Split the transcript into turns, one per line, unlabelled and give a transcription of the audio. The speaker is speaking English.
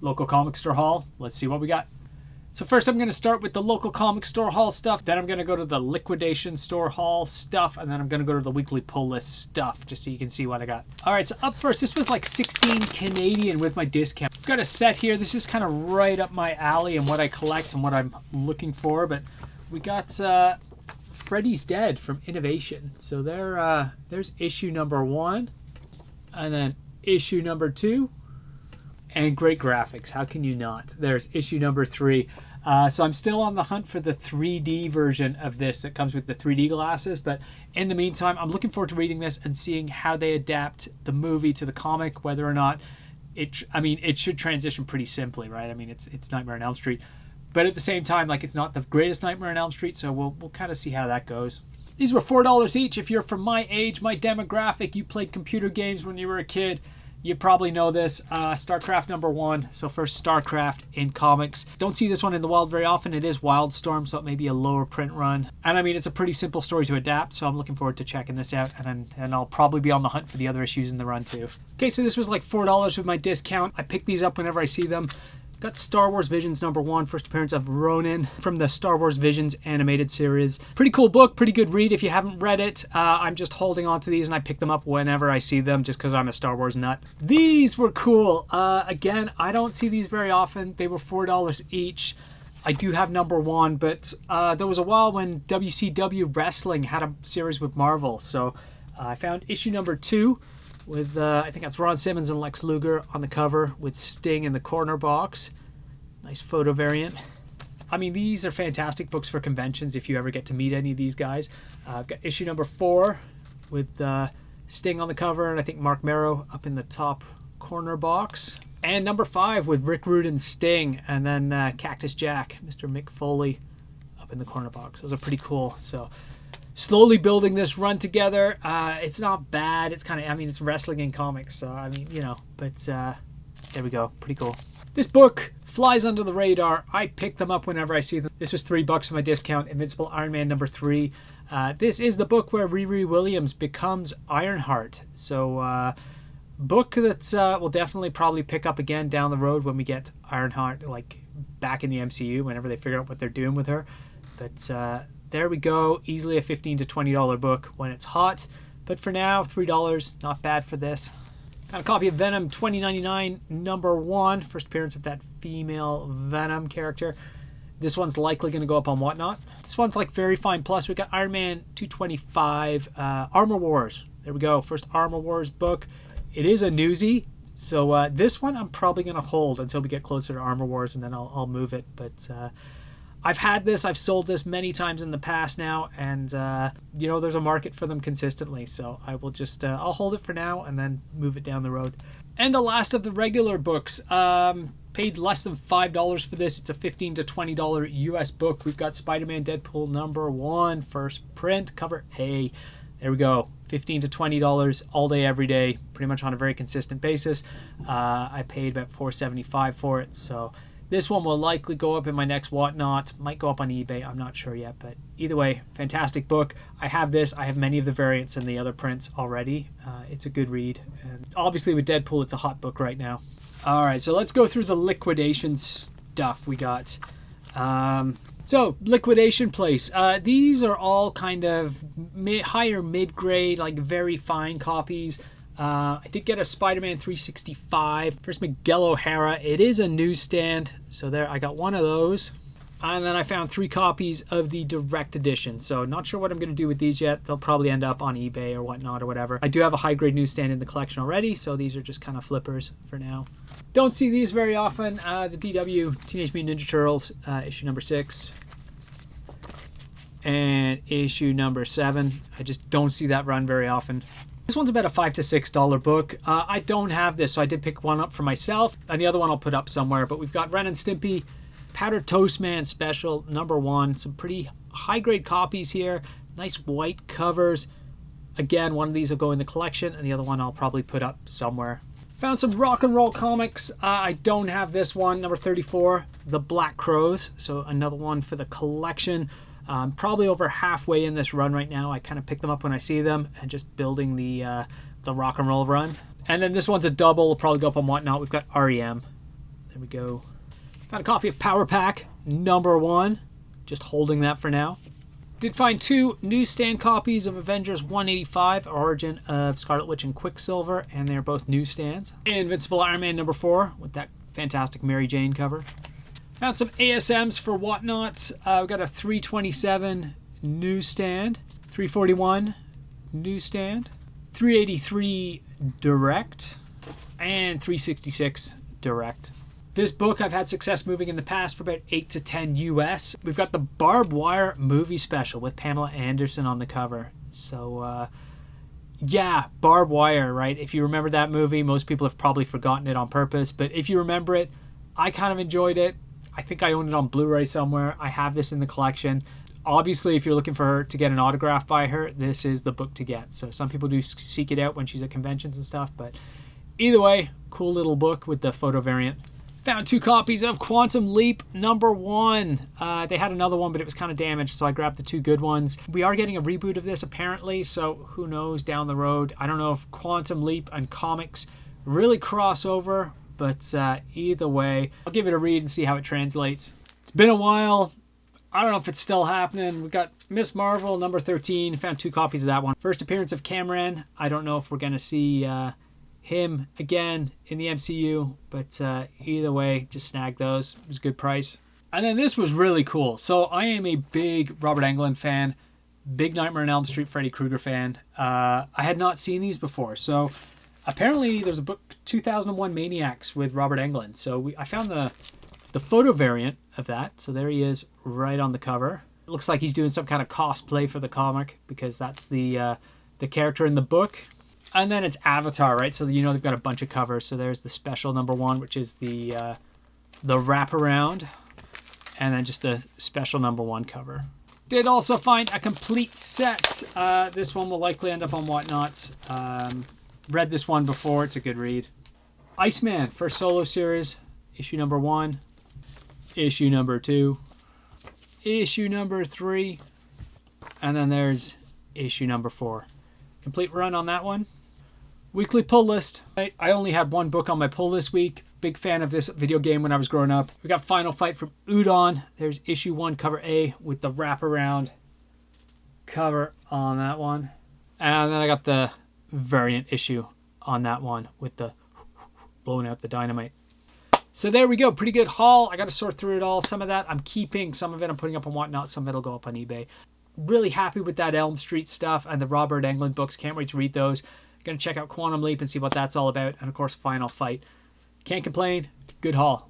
local comic store haul. Let's see what we got. So first I'm going to start with the local comic store haul stuff. Then I'm going to go to the liquidation store haul stuff. And then I'm going to go to the weekly pull list stuff just so you can see what I got. All right, so up first, this was like 16 Canadian with my discount. I've got a set here. This is kind of right up my alley and what I collect and what I'm looking for. But we got Freddy's Dead from Innovation. So there's issue number 1. And then issue number 2. And great graphics. How can you not? There's issue number 3. So I'm still on the hunt for the 3D version of this that comes with the 3D glasses. But in the meantime, I'm looking forward to reading this and seeing how they adapt the movie to the comic, whether or not it should transition pretty simply, right? I mean, it's Nightmare on Elm Street. But at the same time, like, it's not the greatest Nightmare on Elm Street, so we'll kind of see how that goes. These were $4 each. If you're from my age, my demographic, you played computer games when you were a kid, you probably know this. StarCraft number 1. So first StarCraft in comics. Don't see this one in the wild very often. It is Wildstorm, so it may be a lower print run. And I mean, it's a pretty simple story to adapt, so I'm looking forward to checking this out. And I'll probably be on the hunt for the other issues in the run too. Okay, so this was like $4 with my discount. I pick these up whenever I see them. Got Star Wars Visions number 1, first appearance of Ronin from the Star Wars Visions animated series. Pretty cool book, pretty good read if you haven't read it. I'm just holding on to these and I pick them up whenever I see them just because I'm a Star Wars nut. These were cool. Again, I don't see these very often. They were $4 each. I do have number 1, but there was a while when WCW Wrestling had a series with Marvel. So I found issue number 2. With, I think that's Ron Simmons and Lex Luger on the cover with Sting in the corner box. Nice photo variant. I mean, these are fantastic books for conventions if you ever get to meet any of these guys. Got issue number 4 with Sting on the cover and I think Mark Marrow up in the top corner box. And number 5 with Rick Rude and Sting, and then Cactus Jack, Mr. Mick Foley up in the corner box. Those are pretty cool. So slowly building this run together. It's not bad. It's kind of, I mean, it's wrestling in comics, so I mean, you know, but there we go. Pretty cool. This book flies under the radar. I pick them up whenever I see them. This was $3 for my discount. Invincible Iron Man number 3. This is the book where Riri Williams becomes Ironheart. So book that we'll definitely probably pick up again down the road when we get Ironheart like back in the MCU, whenever they figure out what they're doing with her. But there we go. Easily a $15 to $20 book when it's hot. But for now, $3. Not bad for this. Got a copy of Venom 2099 number 1. First appearance of that female Venom character. This one's likely going to go up on Whatnot. This one's like very fine plus. We got Iron Man 225 Armor Wars. There we go. First Armor Wars book. It is a newsie. So this one I'm probably going to hold until we get closer to Armor Wars, and then I'll move it. But I've had this, I've sold this many times in the past now, and you know, there's a market for them consistently, so I will just I'll hold it for now and then move it down the road. And the last of the regular books, paid less than $5 for this. It's a $15 to $20 US book. We've got Spider-Man Deadpool number 1, first print, cover A. There we go. $15 to $20 all day, every day, pretty much on a very consistent basis. I paid about $4.75 for it, so this one will likely go up in my next Whatnot. Might go up on eBay. I'm not sure yet. But either way, fantastic book. I have this. I have many of the variants and the other prints already. It's a good read. And obviously with Deadpool, it's a hot book right now. All right, so let's go through the liquidation stuff we got. So liquidation place. These are all kind of higher mid-grade, like very fine copies. I did get a Spider-Man 365. First Miguel O'Hara. It is a newsstand. So there, I got one of those. And then I found 3 copies of the direct edition. So not sure what I'm going to do with these yet. They'll probably end up on eBay or whatnot or whatever. I do have a high-grade newsstand in the collection already. So these are just kind of flippers for now. Don't see these very often. The DW Teenage Mutant Ninja Turtles, issue number 6. And issue number 7. I just don't see that run very often. This one's about a $5 to $6 book. I don't have this, so I did pick one up for myself, and the other one I'll put up somewhere. But we've got Ren and Stimpy, Powdered Toast Man Special, number 1. Some pretty high-grade copies here. Nice white covers. Again, one of these will go in the collection, and the other one I'll probably put up somewhere. Found some rock and roll comics. I don't have this one, number 34, The Black Crows. So another one for the collection. Probably over halfway in this run right now. I kind of pick them up when I see them and just building the rock and roll run. And then this one's a double. Will probably go up on Whatnot. We've got REM. There There we go. Found a copy of Power Pack #1. Just holding that for now. Did find 2 newsstand copies of Avengers 185, Origin of Scarlet Witch and Quicksilver, and they're both newsstands. Invincible Iron Man #4 with that fantastic Mary Jane cover. Found some ASMs for Whatnot. We got a 327 newsstand, 341 newsstand, 383 direct, and 366 direct. This book I've had success moving in the past for about 8 to 10 US. We've got the Barbed Wire movie special with Pamela Anderson on the cover. So, yeah, Barbed Wire, right? If you remember that movie, most people have probably forgotten it on purpose. But if you remember it, I kind of enjoyed it. I think I own it on Blu-ray somewhere. I have this in the collection. Obviously, if you're looking for her to get an autograph by her, this is the book to get. So some people do seek it out when she's at conventions and stuff. But either way, cool little book with the photo variant. Found 2 copies of Quantum Leap #1. They had another one, but it was kind of damaged, so I grabbed the 2 good ones. We are getting a reboot of this, apparently, so who knows down the road. I don't know if Quantum Leap and comics really cross over, but either way, I'll give it a read and see how it translates. It's been a while. I don't know if it's still happening. We got Miss Marvel #13. Found 2 copies of that one. First appearance of Cameron. I don't know if we're going to see him again in the MCU, but either way, just snag those. It was a good price. And then this was really cool. So I am a big Robert Englund fan, big Nightmare on Elm Street Freddy Krueger fan. I had not seen these before. So apparently there's a book, 2001 Maniacs with Robert Englund. So I found the photo variant of that. So there he is right on the cover. It looks like he's doing some kind of cosplay for the comic because that's the character in the book. And then it's Avatar, right? So you know they've got a bunch of covers. So there's the special #1, which is the wraparound, and then just the special #1 cover. Did also find a complete set. This one will likely end up on Whatnot. Read this one before. It's a good read. Iceman, first solo series, issue #1, issue #2, issue #3, and then there's issue #4. Complete run on that one. Weekly pull list. I only had 1 book on my pull this week. Big fan of this video game when I was growing up. We got Final Fight from Udon. There's issue 1, cover A, with the wraparound cover on that one. And then I got the variant issue on that one with the blowing out the dynamite. So there we go. Pretty good haul. I got to sort through it all. Some of that I'm keeping. Some of it I'm putting up on Whatnot. Some of it will go up on eBay. Really happy with that Elm Street stuff and the Robert Englund books. Can't wait to read those. Going to check out Quantum Leap and see what that's all about. And, of course, Final Fight. Can't complain. Good haul.